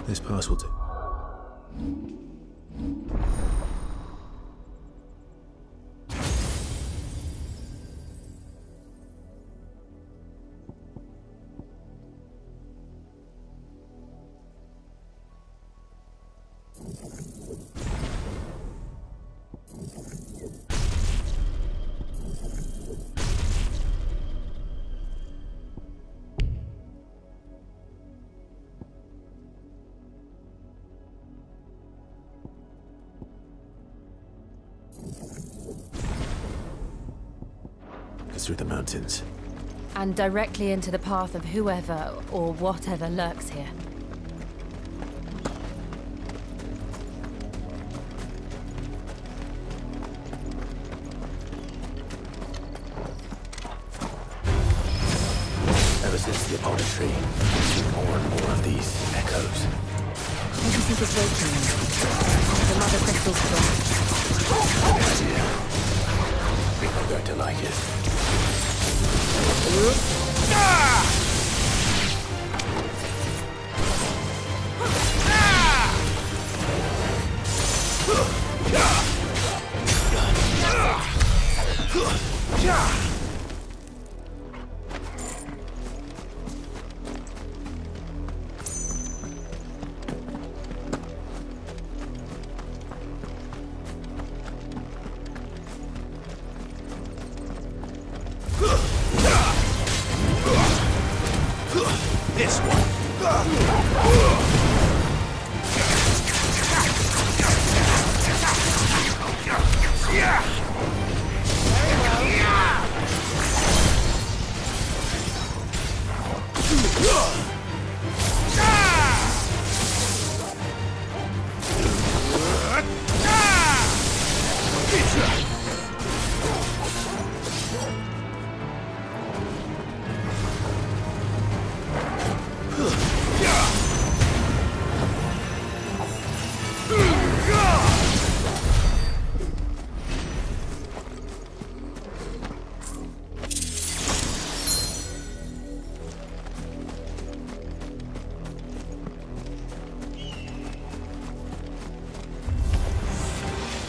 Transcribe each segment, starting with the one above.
This pass will do. Through the mountains. And directly into the path of whoever or whatever lurks here. Ever since the apology, I've seen more and more of these echoes. What do you think is waking them? The mother crystal's breath. Good idea. I think I'm going to like it. This one.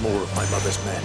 More of my mother's men.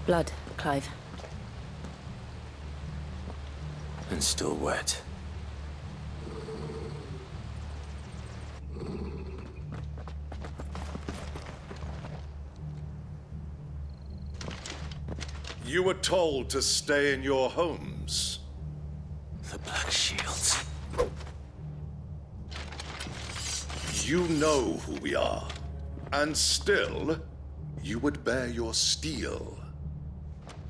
Blood, Clive. And still wet. You were told to stay in your homes. The Black Shields. You know who we are. And still, you would bear your steel.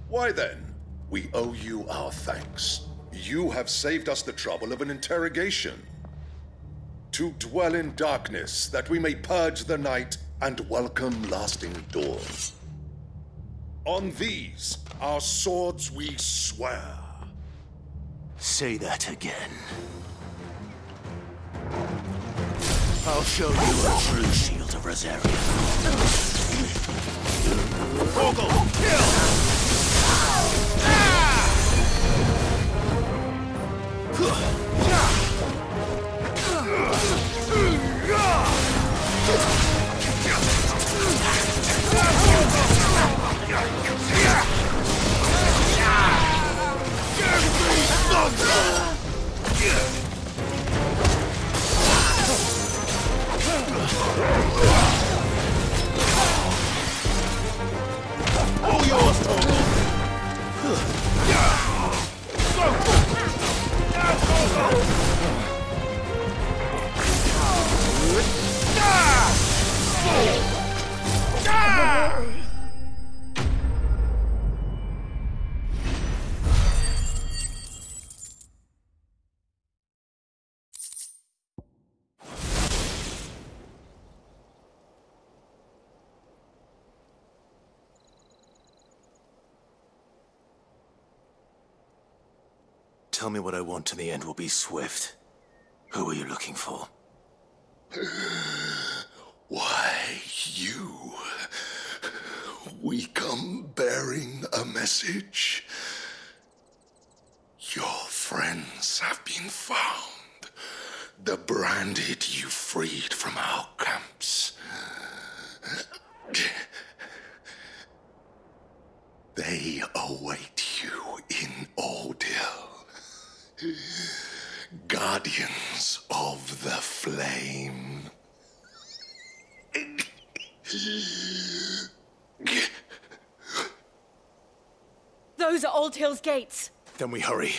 Why then, we owe you our thanks. You have saved us the trouble of an interrogation. To dwell in darkness, that we may purge the night and welcome lasting dawn. On these, our swords we swear. Say that again. I'll show you a true shield of Rosaria. Vogel, kill! All yours, Vogel! Tell me what I want and the end will be swift. Who are you looking for? Why, you. We come bearing a message. Your friends have been found. The branded you freed from our camps. They await you in Ordeal. Guardians of the Flame. Those are Old Hill's gates. Then we hurry.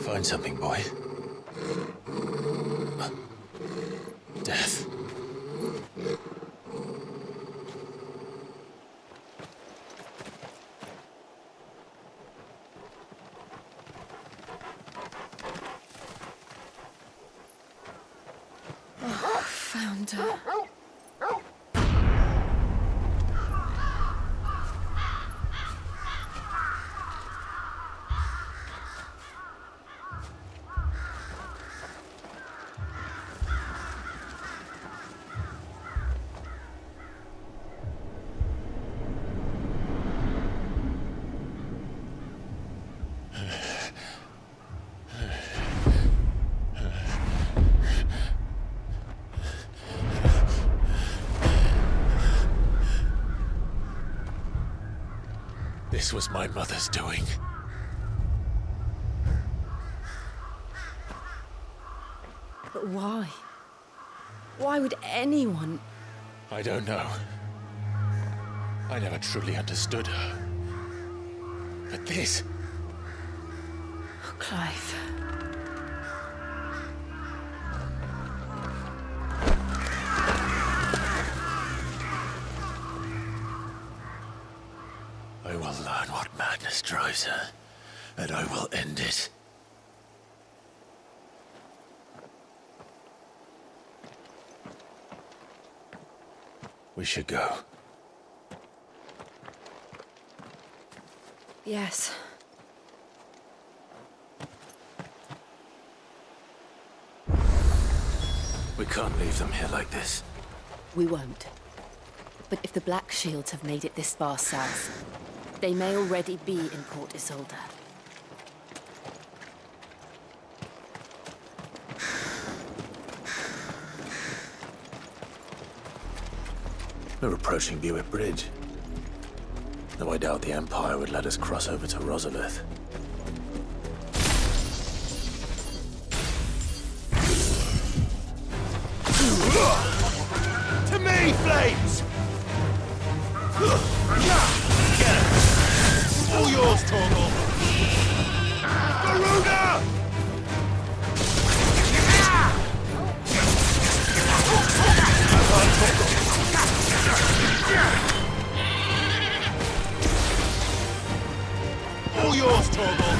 Find something, boy. Death. Found her. This was my mother's doing. But why? Why would anyone... I don't know. I never truly understood her. But this... Oh, Clive. I will learn what madness drives her, and I will end it. We should go. Yes. We can't leave them here like this. We won't. But if the Black Shields have made it this far south, they may already be in Port Isolde. We're approaching Buick Bridge. Though I doubt the Empire would let us cross over to Rosalith. To me, Flames! Get it! All yours, Torgal! Garuda! All yours, Torgal!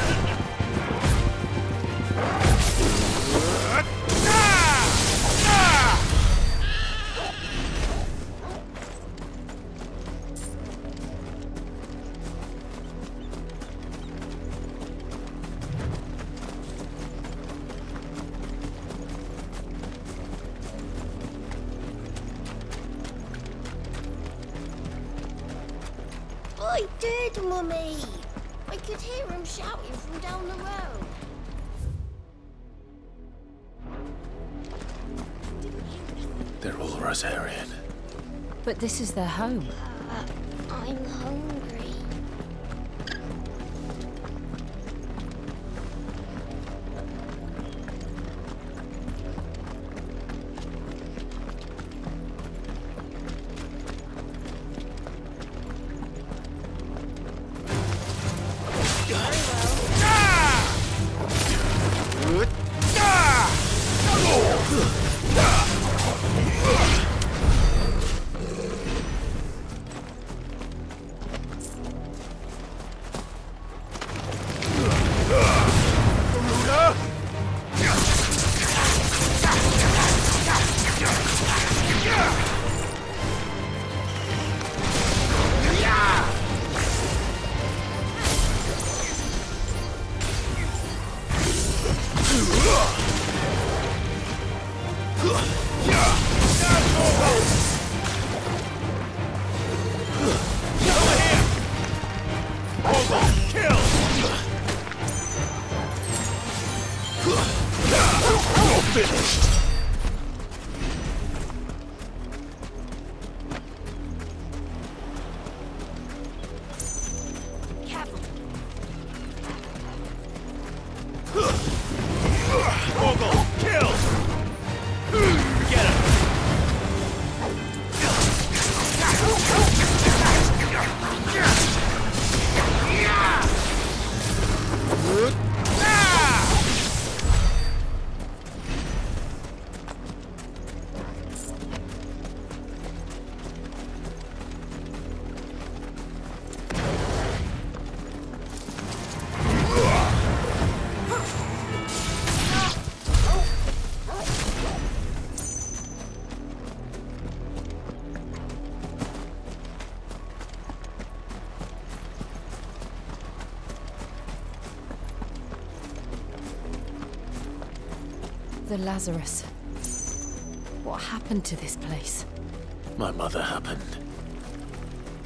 I did, Mummy! I could hear him shouting from down the road. They're all Rosarian. But this is their home. I'm hungry. The Lazarus. What happened to this place? My mother happened.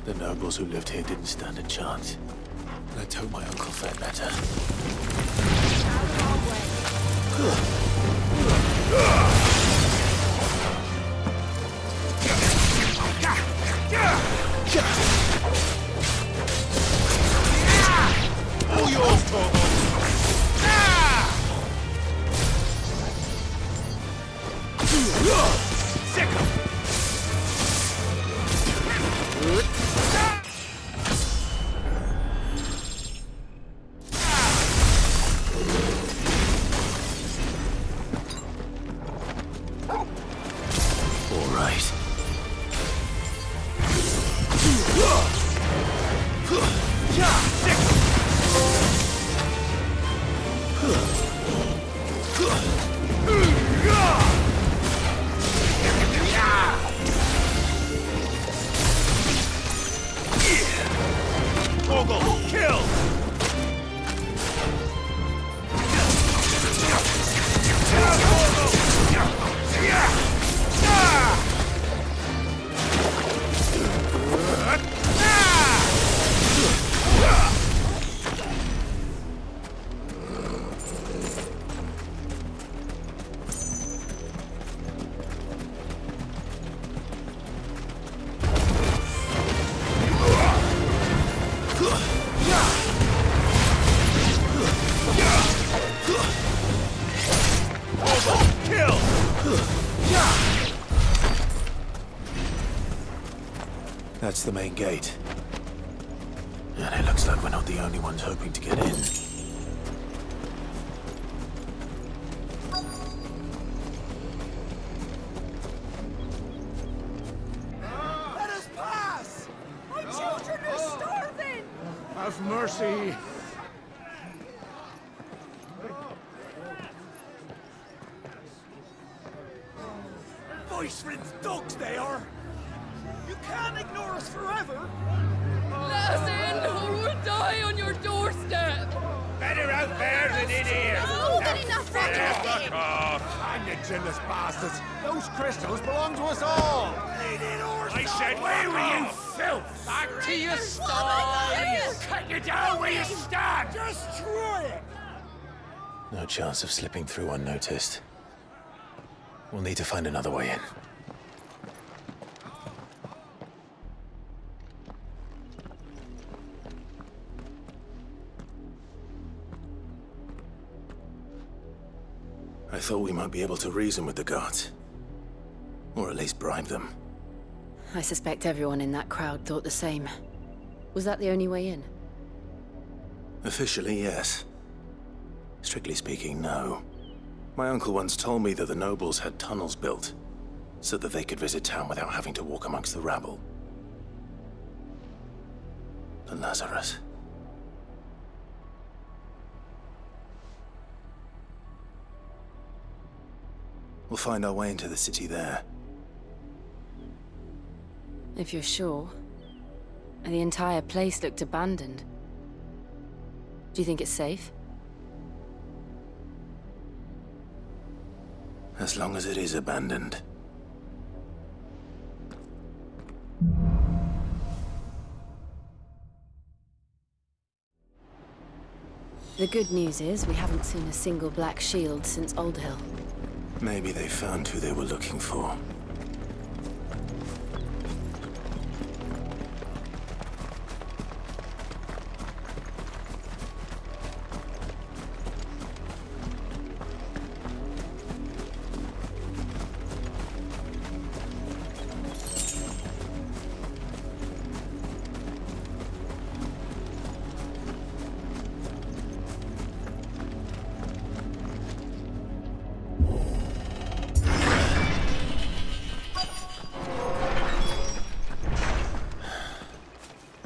The nobles who lived here didn't stand a chance. Let's hope my uncle fared better. All yours, Torgal! Sick 'em! All right. Mogul, kill! That's the main gate. And it looks like we're not the only ones hoping to get in. Let us pass! My children are starving! Have mercy! Voice-ridden dogs they are! You can't ignore us forever! Let us in, or we'll die on your doorstep! Better out there than in here! Oh, good enough for Fuck off! I'm the jealous bastards! Those crystals belong to us all! I said, where were you, filth? Back to your stalls! Cut you down where you stand! Just try it! No chance of slipping through unnoticed. We'll need to find another way in. I thought we might be able to reason with the guards. Or at least bribe them. I suspect everyone in that crowd thought the same. Was that the only way in? Officially, yes. Strictly speaking, no. My uncle once told me that the nobles had tunnels built, so that they could visit town without having to walk amongst the rabble. The Lazarus. We'll find our way into the city there. If you're sure. The entire place looked abandoned. Do you think it's safe? As long as it is abandoned. The good news is we haven't seen a single black shield since Old Hill. Maybe they found who they were looking for.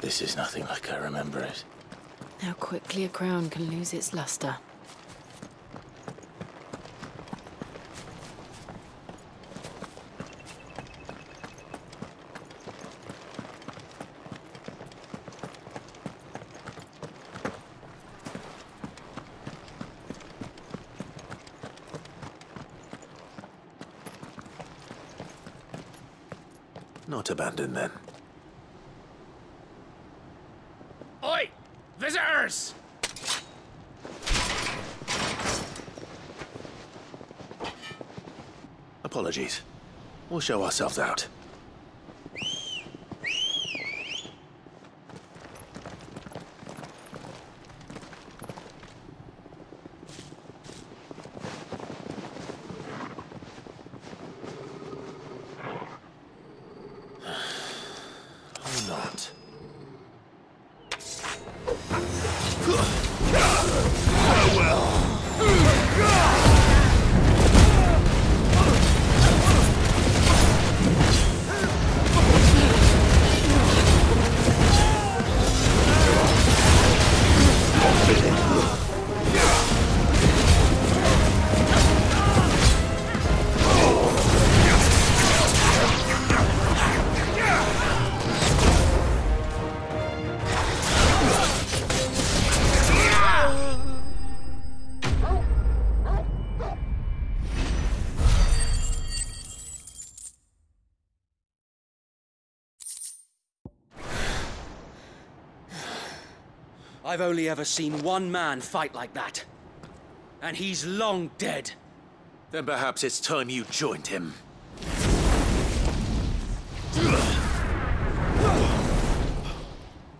This is nothing like I remember it. How quickly a crown can lose its luster. Not abandoned, then. Oi! Visitors! Apologies. We'll show ourselves out. Or not. I've only ever seen one man fight like that. And he's long dead. Then perhaps it's time you joined him.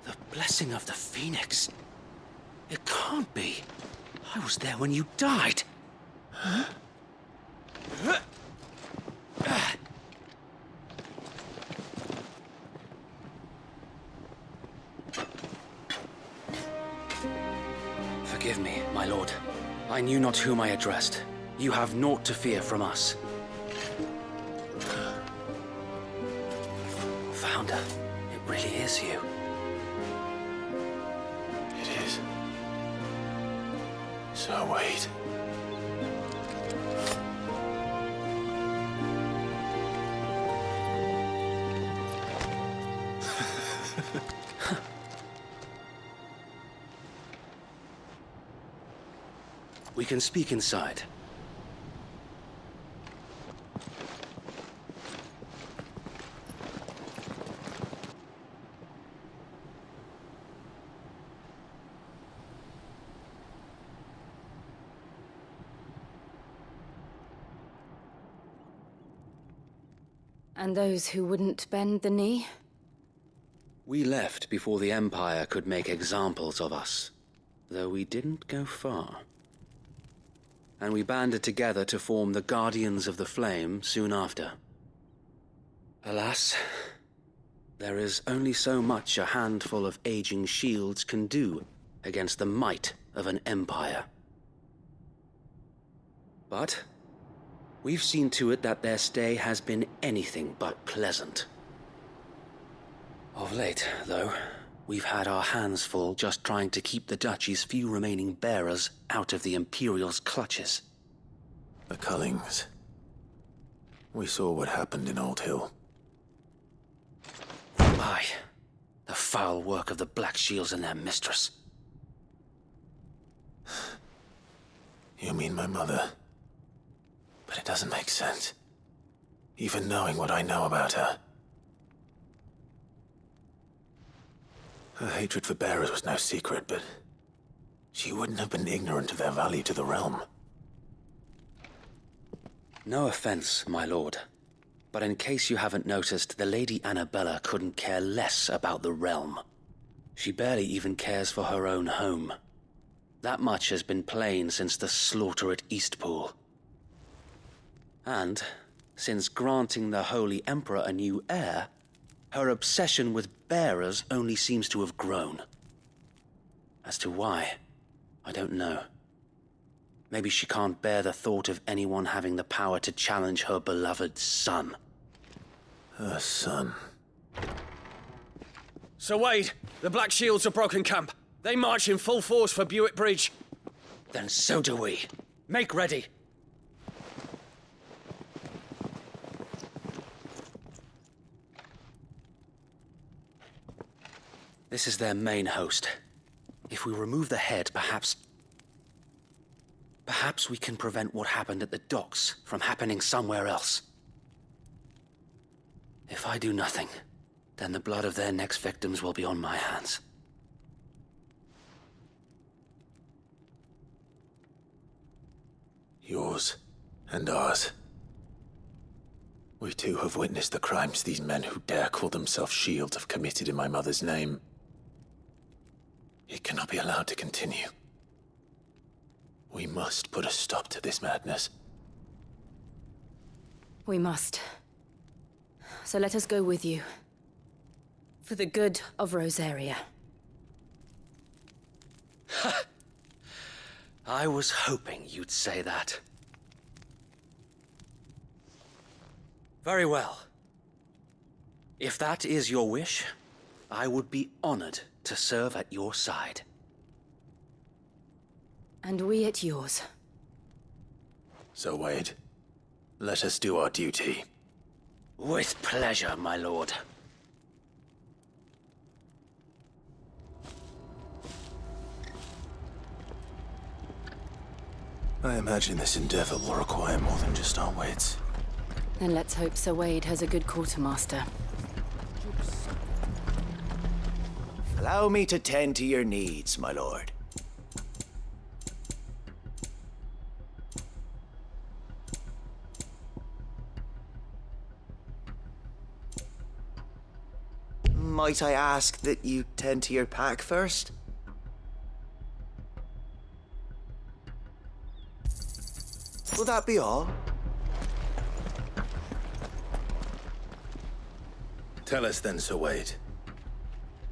The blessing of the Phoenix. It can't be. I was there when you died. Huh? Forgive me, my lord. I knew not whom I addressed. You have naught to fear from us. Founder, it really is you. It is. So wait. We can speak inside. And those who wouldn't bend the knee? We left before the Empire could make examples of us, though we didn't go far. And we banded together to form the Guardians of the Flame soon after. Alas, there is only so much a handful of aging shields can do against the might of an empire. But we've seen to it that their stay has been anything but pleasant. Of late, though, we've had our hands full just trying to keep the Duchy's few remaining bearers out of the Imperial's clutches. The Cullings. We saw what happened in Old Hill. Aye. The foul work of the Black Shields and their mistress. You mean my mother? But it doesn't make sense. Even knowing what I know about her. Her hatred for bearers was no secret, but she wouldn't have been ignorant of their value to the realm. No offense, my lord. But in case you haven't noticed, the Lady Annabella couldn't care less about the realm. She barely even cares for her own home. That much has been plain since the slaughter at Eastpool. And, since granting the Holy Emperor a new heir, her obsession with bearers only seems to have grown. As to why, I don't know. Maybe she can't bear the thought of anyone having the power to challenge her beloved son. Her son. Sir Wade, the Black Shields have broken camp. They march in full force for Buick Bridge. Then so do we. Make ready. This is their main host. If we remove the head, perhaps we can prevent what happened at the docks from happening somewhere else. If I do nothing, then the blood of their next victims will be on my hands. Yours and ours. We too have witnessed the crimes these men who dare call themselves Shields have committed in my mother's name. It cannot be allowed to continue. We must put a stop to this madness. We must. So let us go with you. For the good of Rosaria. I was hoping you'd say that. Very well. If that is your wish, I would be honored to serve at your side. And we at yours. So, Wade, let us do our duty. With pleasure, my lord. I imagine this endeavor will require more than just our wits. Then let's hope Sir Wade has a good quartermaster. Hello? Allow me to tend to your needs, my lord. Might I ask that you tend to your pack first? Will that be all? Tell us then, Sir Wade.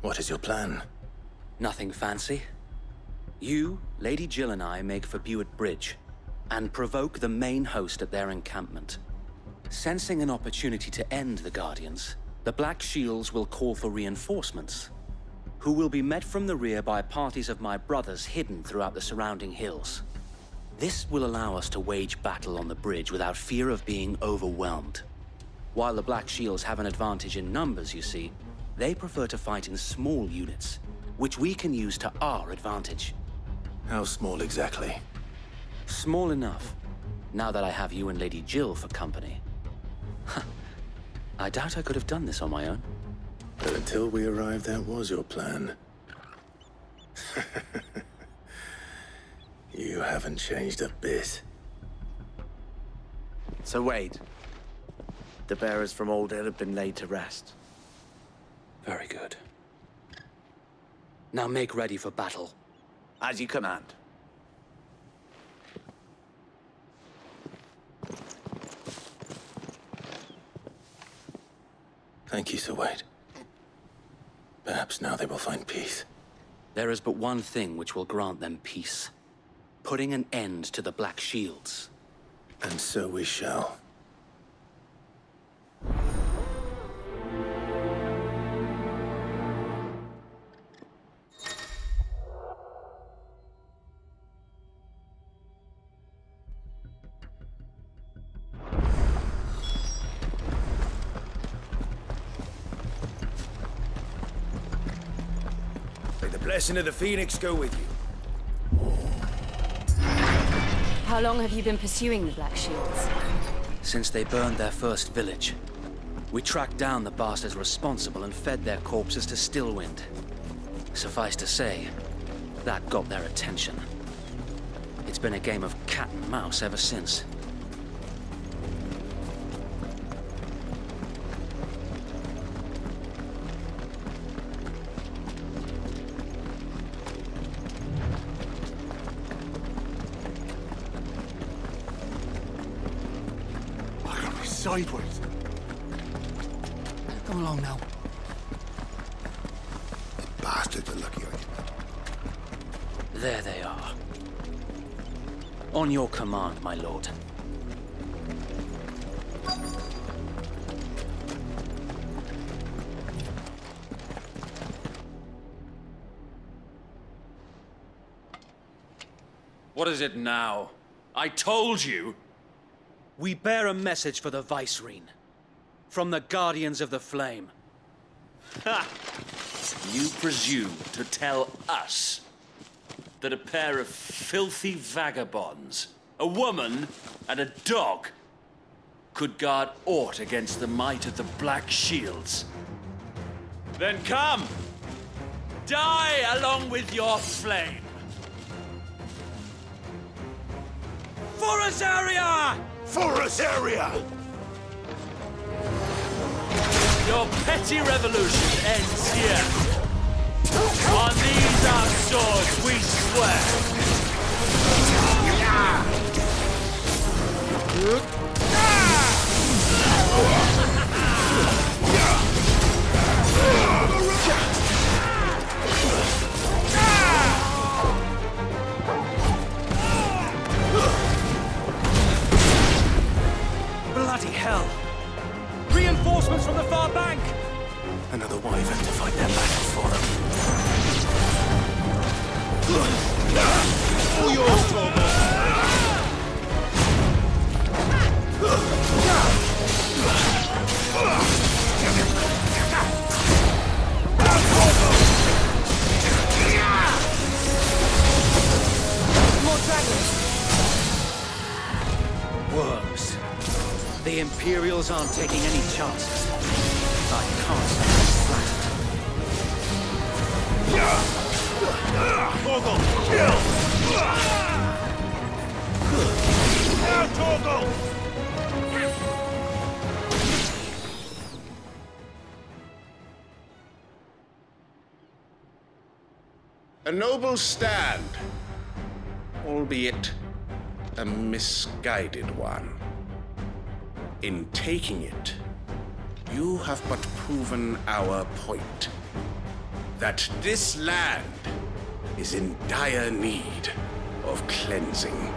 What is your plan? Nothing fancy. You, Lady Jill and I make for Buett Bridge and provoke the main host at their encampment. Sensing an opportunity to end the Guardians, the Black Shields will call for reinforcements, who will be met from the rear by parties of my brothers hidden throughout the surrounding hills. This will allow us to wage battle on the bridge without fear of being overwhelmed. While the Black Shields have an advantage in numbers, you see, they prefer to fight in small units, which we can use to our advantage. How small exactly? Small enough, now that I have you and Lady Jill for company. I doubt I could have done this on my own. But until we arrived, that was your plan. You haven't changed a bit. So Wade, the bearers from Old Hill have been laid to rest. Very good. Now make ready for battle. As you command. Thank you, Sir Wade. Perhaps now they will find peace. There is but one thing which will grant them peace. Putting an end to the Black Shields. And so we shall. May the blessing of the Phoenix go with you. How long have you been pursuing the Black Shields? Since they burned their first village. We tracked down the bastards responsible and fed their corpses to Stillwind. Suffice to say, that got their attention. It's been a game of cat and mouse ever since. Sideways. Come along now. The bastards are lucky I didn't. There they are. On your command, my lord. What is it now? I told you! We bear a message for the Vicereine. From the Guardians of the Flame. Ha! You presume to tell us that a pair of filthy vagabonds, a woman and a dog, could guard aught against the might of the Black Shields? Then come! Die along with your flame! For Azaria! For us area! Your petty revolution ends here. On these our swords we swear. Bloody hell! Reinforcements from the far bank! Another wyvern to fight their battle for them. All yours, Torvald! More dragons! Worms. The Imperials aren't taking any chances. I can't stand flattered. Torgal! Kill! Now, Torgal! A noble stand, albeit a misguided one. In taking it, you have but proven our point, that this land is in dire need of cleansing.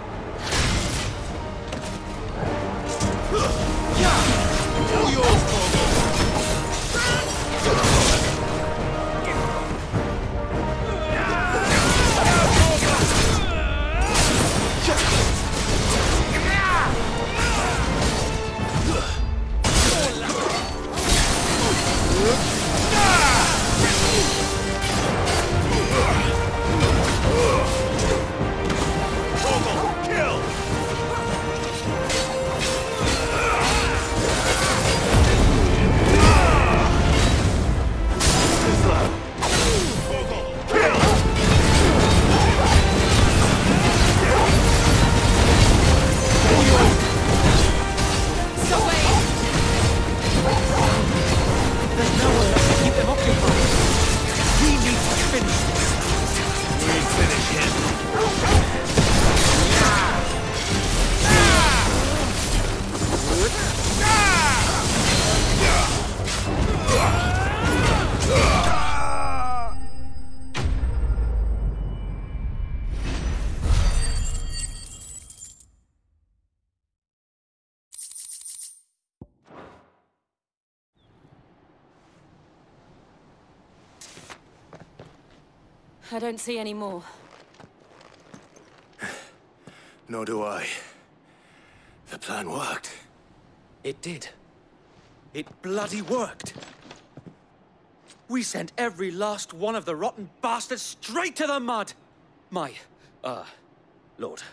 All yours, Torgal! I don't see any more. Nor do I. The plan worked. It did. It bloody worked. We sent every last one of the rotten bastards straight to the mud! My, Lord,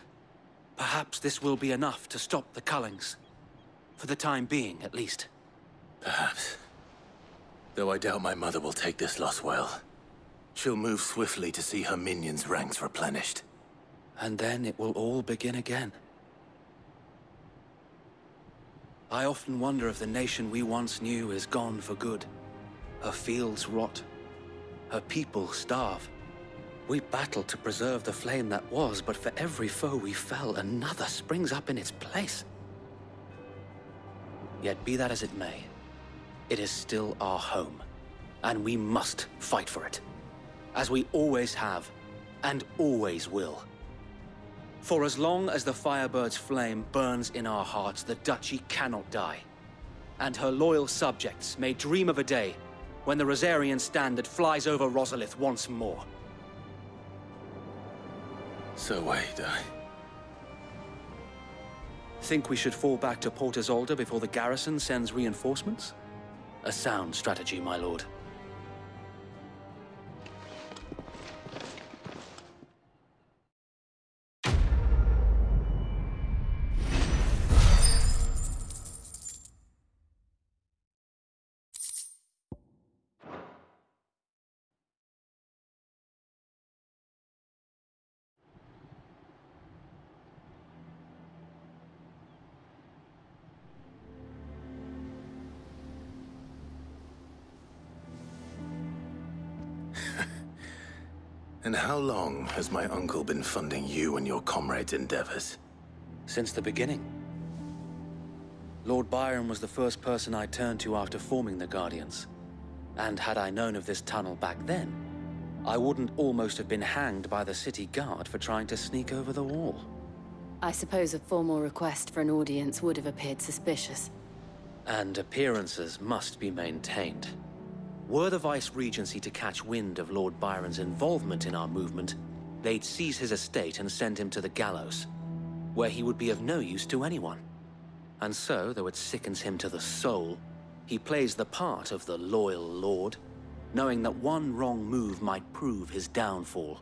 perhaps this will be enough to stop the Cullings. For the time being, at least. Perhaps. Though I doubt my mother will take this loss well. She'll move swiftly to see her minions' ranks replenished. And then it will all begin again. I often wonder if the nation we once knew is gone for good. Her fields rot. Her people starve. We battled to preserve the flame that was, but for every foe we fell, another springs up in its place. Yet be that as it may, it is still our home, and we must fight for it. As we always have, and always will. For as long as the Firebird's flame burns in our hearts, the Duchy cannot die. And her loyal subjects may dream of a day when the Rosarian standard flies over Rosalith once more. So wait, Think we should fall back to Port Isolde before the garrison sends reinforcements? A sound strategy, my lord. And how long has my uncle been funding you and your comrades' endeavors? Since the beginning. Lord Byron was the first person I turned to after forming the Guardians. And had I known of this tunnel back then, I wouldn't almost have been hanged by the city guard for trying to sneak over the wall. I suppose a formal request for an audience would have appeared suspicious. And appearances must be maintained. Were the Vice-Regency to catch wind of Lord Byron's involvement in our movement, they'd seize his estate and send him to the gallows, where he would be of no use to anyone. And so, though it sickens him to the soul, he plays the part of the loyal lord, knowing that one wrong move might prove his downfall.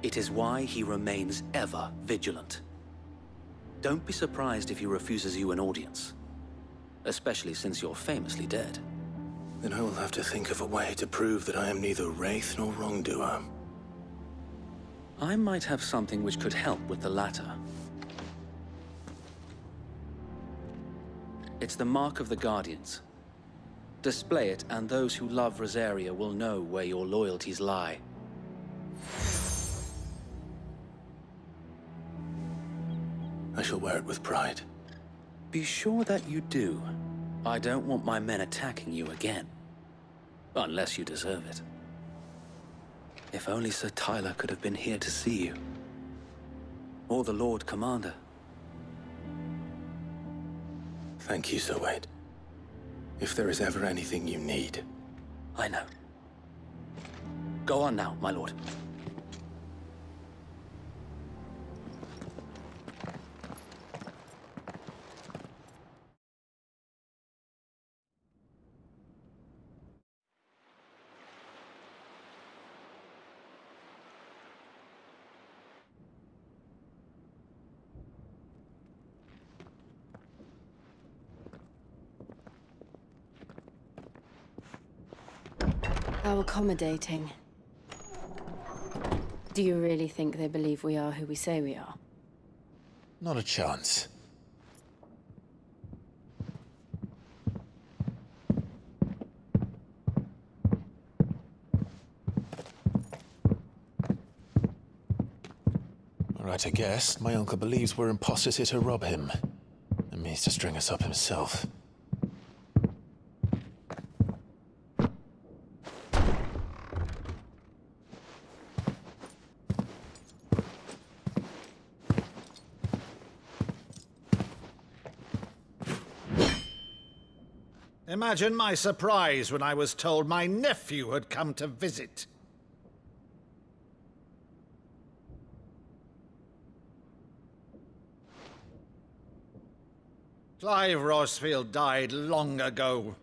It is why he remains ever vigilant. Don't be surprised if he refuses you an audience, especially since you're famously dead. Then I will have to think of a way to prove that I am neither wraith nor wrongdoer. I might have something which could help with the latter. It's the mark of the Guardians. Display it, and those who love Rosaria will know where your loyalties lie. I shall wear it with pride. Be sure that you do. I don't want my men attacking you again. Unless you deserve it. If only Sir Tyler could have been here to see you. Or the Lord Commander. Thank you, Sir Wade. If there is ever anything you need... I know. Go on now, my lord. How accommodating. Do you really think they believe we are who we say we are? Not a chance. All right, I guess. My uncle believes we're imposters here to rob him. And means to string us up himself. Imagine my surprise when I was told my nephew had come to visit. Clive Rosfield died long ago.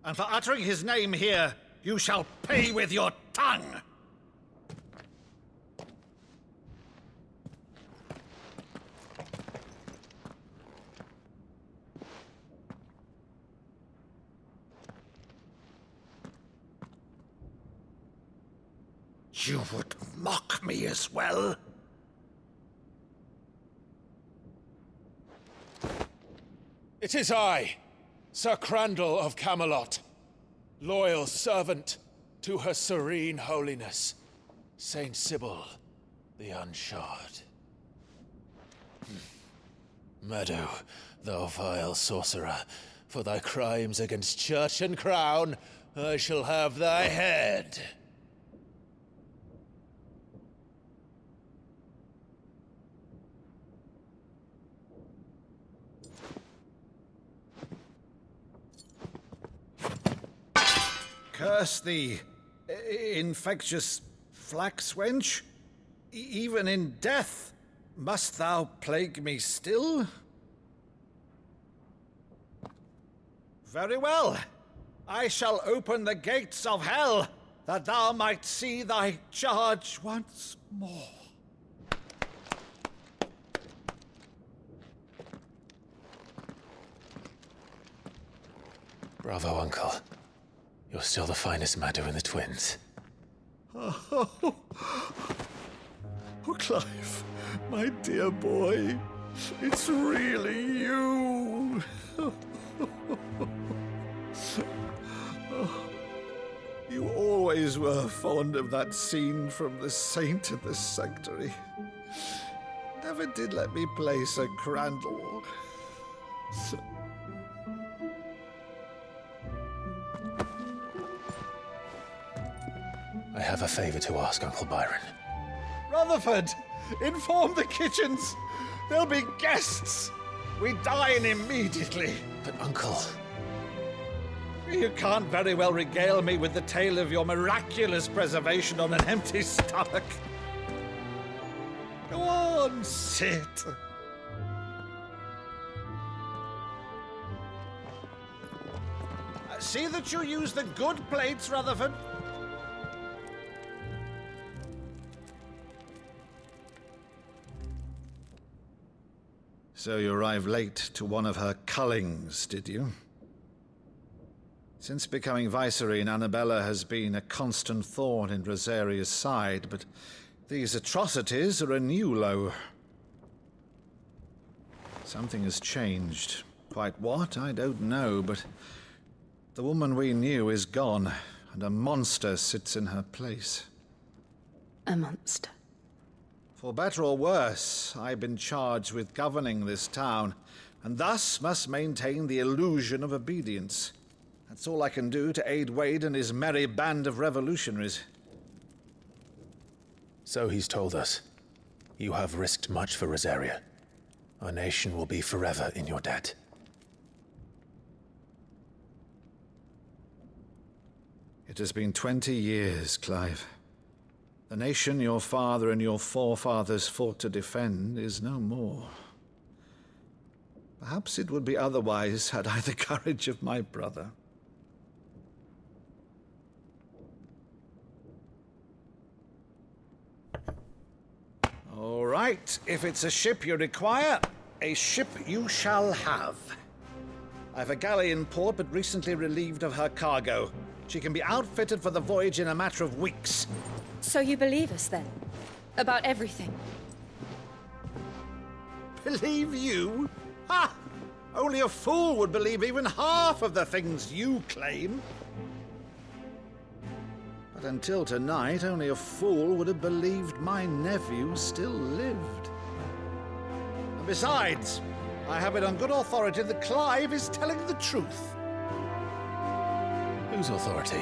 And for uttering his name here, you shall pay with your tongue! You would mock me as well? It is I, Sir Crandall of Camelot, loyal servant to Her Serene Holiness, Saint Sybil the Unshod. Meadow, thou vile sorcerer, for thy crimes against church and crown, I shall have thy head. Curse thee, infectious flax wench. Even in death, must thou plague me still? Very well. I shall open the gates of hell, that thou might see thy charge once more. Bravo, Uncle. You're still the finest Maddu in the twins. Oh, Clive, my dear boy, it's really you. You always were fond of that scene from The Saint in the Sanctuary. Never did let me play Sir Crandall. I have a favor to ask, Uncle Byron. Rutherford, inform the kitchens. There'll be guests. We dine immediately. But, Uncle... You can't very well regale me with the tale of your miraculous preservation on an empty stomach. Go on, sit. See that you use the good plates, Rutherford. So you arrived late to one of her cullings, did you? Since becoming Vicereine, Annabella has been a constant thorn in Rosaria's side, but these atrocities are a new low. Something has changed. Quite what, I don't know, but the woman we knew is gone, and a monster sits in her place. A monster. For better or worse, I've been charged with governing this town, and thus must maintain the illusion of obedience. That's all I can do to aid Wade and his merry band of revolutionaries. So he's told us. You have risked much for Rosaria. Our nation will be forever in your debt. It has been 20 years, Clive. The nation your father and your forefathers fought to defend is no more. Perhaps it would be otherwise had I the courage of my brother. All right, if it's a ship you require, a ship you shall have. I've a galley in port, but recently relieved of her cargo. She can be outfitted for the voyage in a matter of weeks. So you believe us, then? About everything? Believe you? Ha! Only a fool would believe even half of the things you claim. But until tonight, only a fool would have believed my nephew still lived. And besides, I have it on good authority that Clive is telling the truth. Whose authority?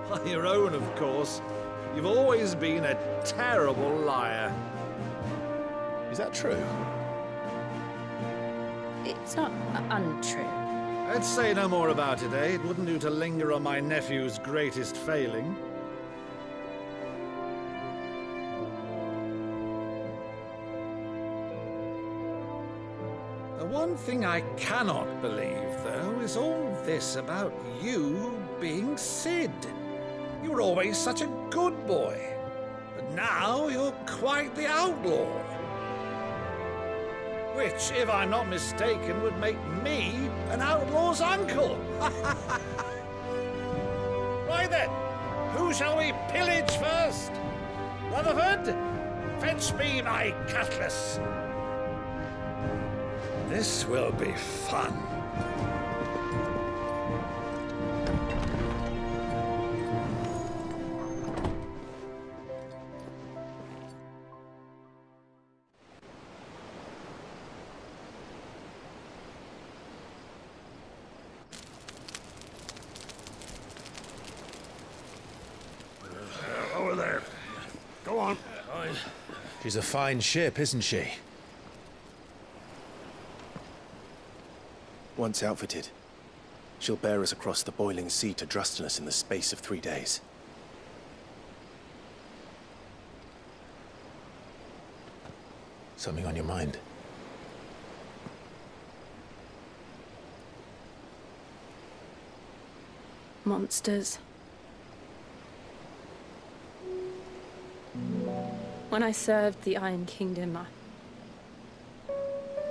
By your own, of course. You've always been a terrible liar. Is that true? It's not untrue. Let's say no more about it, eh? It wouldn't do to linger on my nephew's greatest failing. The one thing I cannot believe, though, is all this about you being Sid. You were always such a good boy, but now you're quite the outlaw. Which, if I'm not mistaken, would make me an outlaw's uncle. Right then, who shall we pillage first? Rutherford, fetch me my cutlass. This will be fun. Over there. Go on. She's a fine ship, isn't she? Once outfitted, she'll bear us across the boiling sea to Drustinus in the space of 3 days. Something on your mind? Monsters. When I served the Iron Kingdom,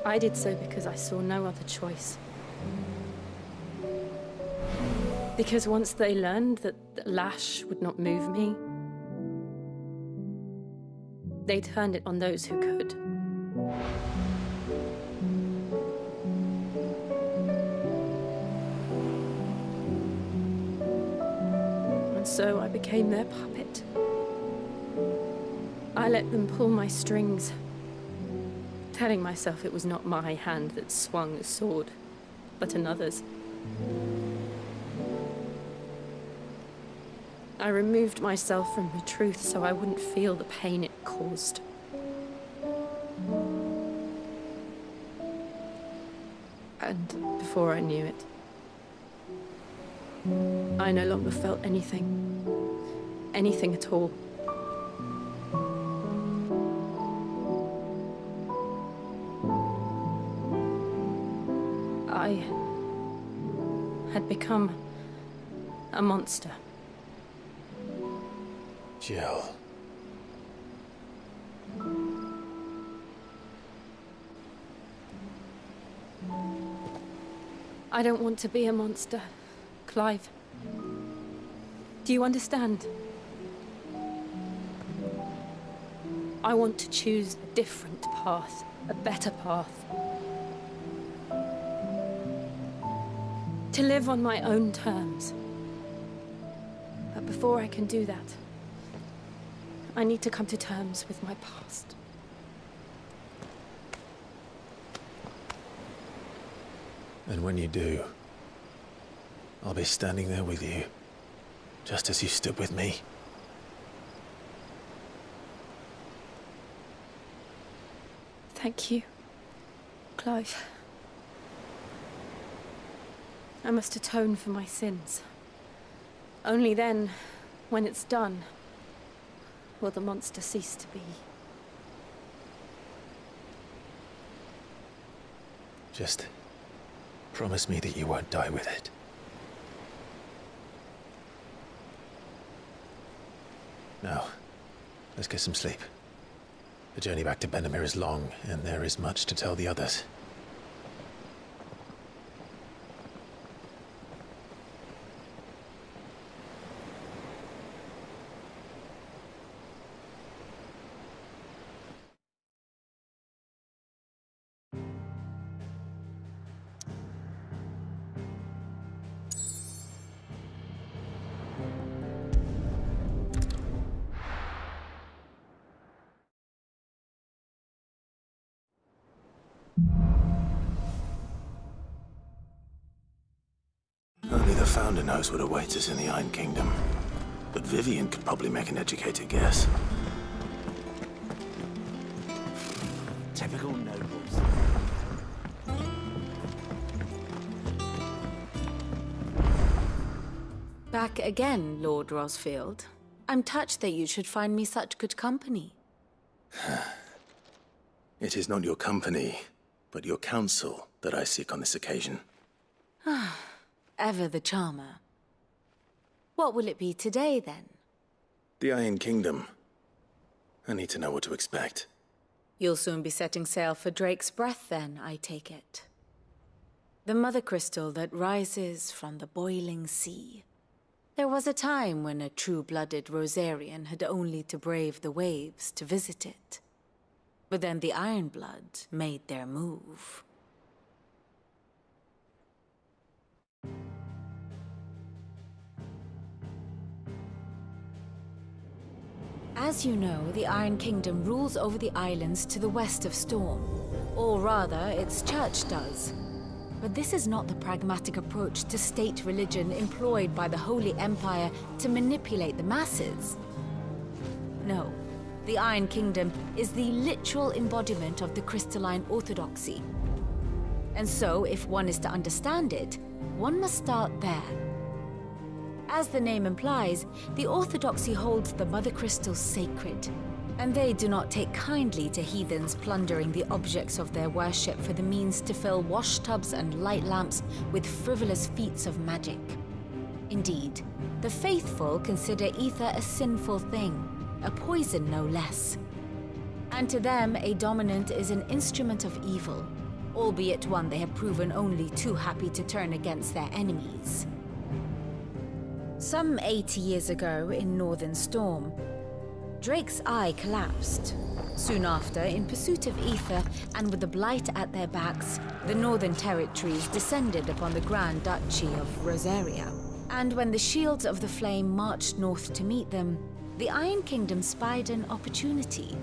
I did so because I saw no other choice. Because once they learned that the lash would not move me, they turned it on those who could. And so I became their puppet. I let them pull my strings, telling myself it was not my hand that swung the sword, but another's. I removed myself from the truth so I wouldn't feel the pain it caused. And before I knew it, I no longer felt anything. Anything at all. I had become a monster. Jill. I don't want to be a monster, Clive. Do you understand? I want to choose a different path, a better path. To live on my own terms. But before I can do that, I need to come to terms with my past. And when you do, I'll be standing there with you, just as you stood with me. Thank you, Clive. I must atone for my sins. Only then, when it's done, will the monster cease to be. Just promise me that you won't die with it. Now, let's get some sleep. The journey back to Benamir is long, and there is much to tell the others. Only the Founder knows what awaits us in the Iron Kingdom. But Vivian could probably make an educated guess. Typical nobles. Back again, Lord Rosfield. I'm touched that you should find me such good company. It is not your company, but your counsel that I seek on this occasion. Ever the charmer. What will it be today, then? The Iron Kingdom. I need to know what to expect. You'll soon be setting sail for Drake's Breath, then, I take it. The mother crystal that rises from the boiling sea. There was a time when a true-blooded Rosarian had only to brave the waves to visit it. But then the Ironblood made their move. As you know, the Iron Kingdom rules over the islands to the west of Storm. Or rather, its church does. But this is not the pragmatic approach to state religion employed by the Holy Empire to manipulate the masses. No, the Iron Kingdom is the literal embodiment of the crystalline orthodoxy. And so, if one is to understand it, one must start there. As the name implies, the Orthodoxy holds the Mother Crystals sacred, and they do not take kindly to heathens plundering the objects of their worship for the means to fill washtubs and light lamps with frivolous feats of magic. Indeed, the faithful consider ether a sinful thing, a poison no less. And to them, a dominant is an instrument of evil, albeit one they have proven only too happy to turn against their enemies. Some 80 years ago, in Northern Storm, Drake's eye collapsed. Soon after, in pursuit of ether, and with the Blight at their backs, the Northern Territories descended upon the Grand Duchy of Rosaria. And when the Shields of the Flame marched north to meet them, the Iron Kingdom spied an opportunity.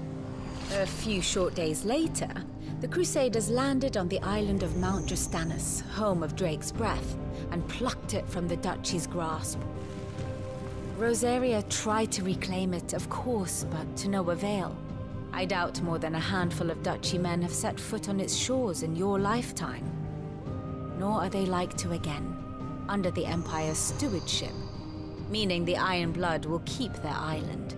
A few short days later, the Crusaders landed on the island of Mount Justanus, home of Drake's Breath, and plucked it from the Duchy's grasp. Rosaria tried to reclaim it, of course, but to no avail. I doubt more than a handful of Duchy men have set foot on its shores in your lifetime. Nor are they like to again, under the Empire's stewardship, meaning the Ironblood will keep their island.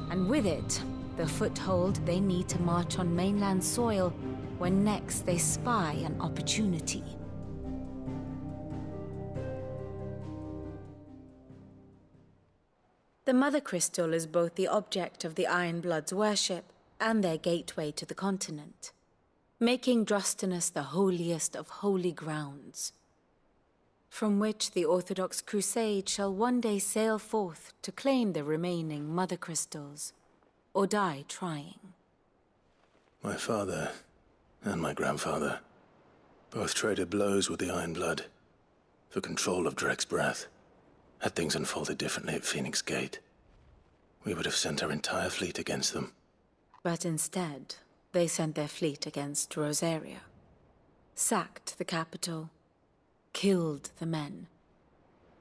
And with it, the foothold they need to march on mainland soil when next they spy an opportunity. The Mother Crystal is both the object of the Ironblood's worship and their gateway to the continent, making Drostanus the holiest of holy grounds. from which the Orthodox Crusade shall one day sail forth to claim the remaining Mother Crystals, or die trying. My father and my grandfather both traded blows with the Iron Blood for control of Drek's breath. Had things unfolded differently at Phoenix Gate, we would have sent our entire fleet against them. But instead, they sent their fleet against Rosaria, sacked the capital, killed the men,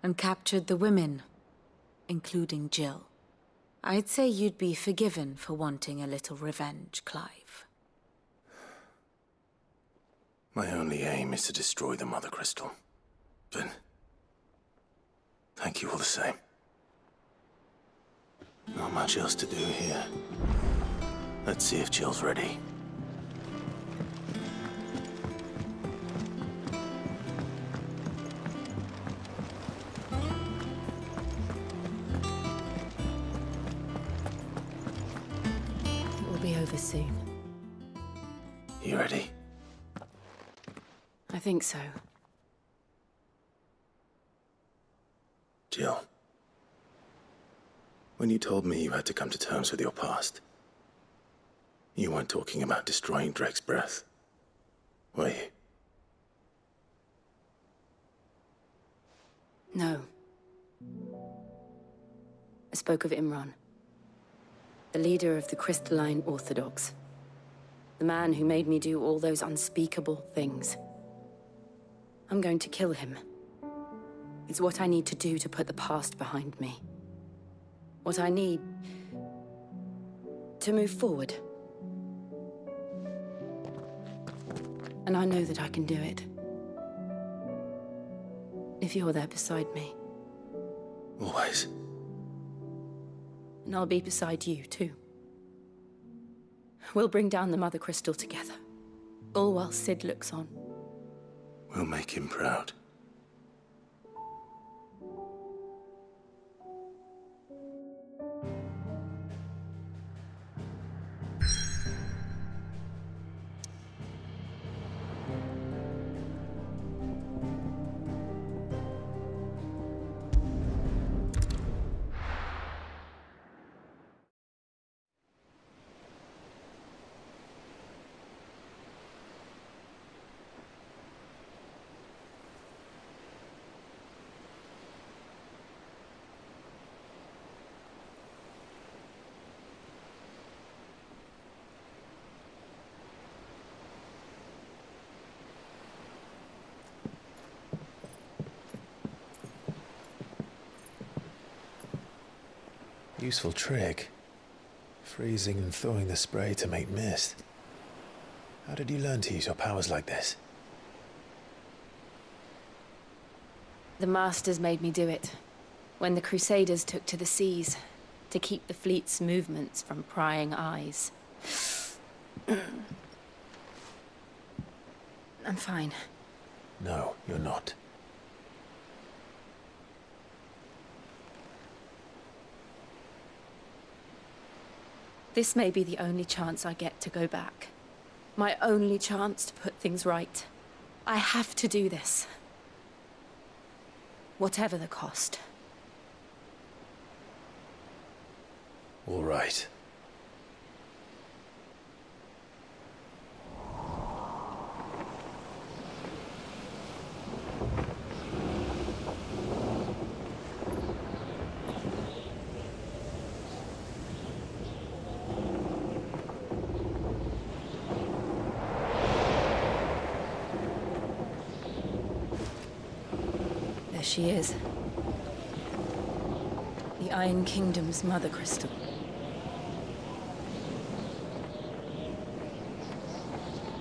and captured the women, including Jill. I'd say you'd be forgiven for wanting a little revenge, Clive. My only aim is to destroy the Mother Crystal. But thank you all the same. Not much else to do here. Let's see if Jill's ready. It will be over soon. You ready? I think so. Jill, when you told me you had to come to terms with your past, you weren't talking about destroying Drek's breath, were you? No. I spoke of Imran, the leader of the Crystalline Orthodox. The man who made me do all those unspeakable things. I'm going to kill him. It's what I need to do to put the past behind me. What I need to move forward. And I know that I can do it. If you're there beside me. Always. And I'll be beside you, too. We'll bring down the Mother Crystal together. All while Sid looks on. We'll make him proud. Useful trick. Freezing and thawing the spray to make mist. How did you learn to use your powers like this? The Masters made me do it. When the Crusaders took to the seas, to keep the fleet's movements from prying eyes. I'm fine. No, you're not. This may be the only chance I get to go back. My only chance to put things right. I have to do this. Whatever the cost. All right. There she is. The Iron Kingdom's Mother Crystal.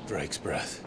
Drake's breath.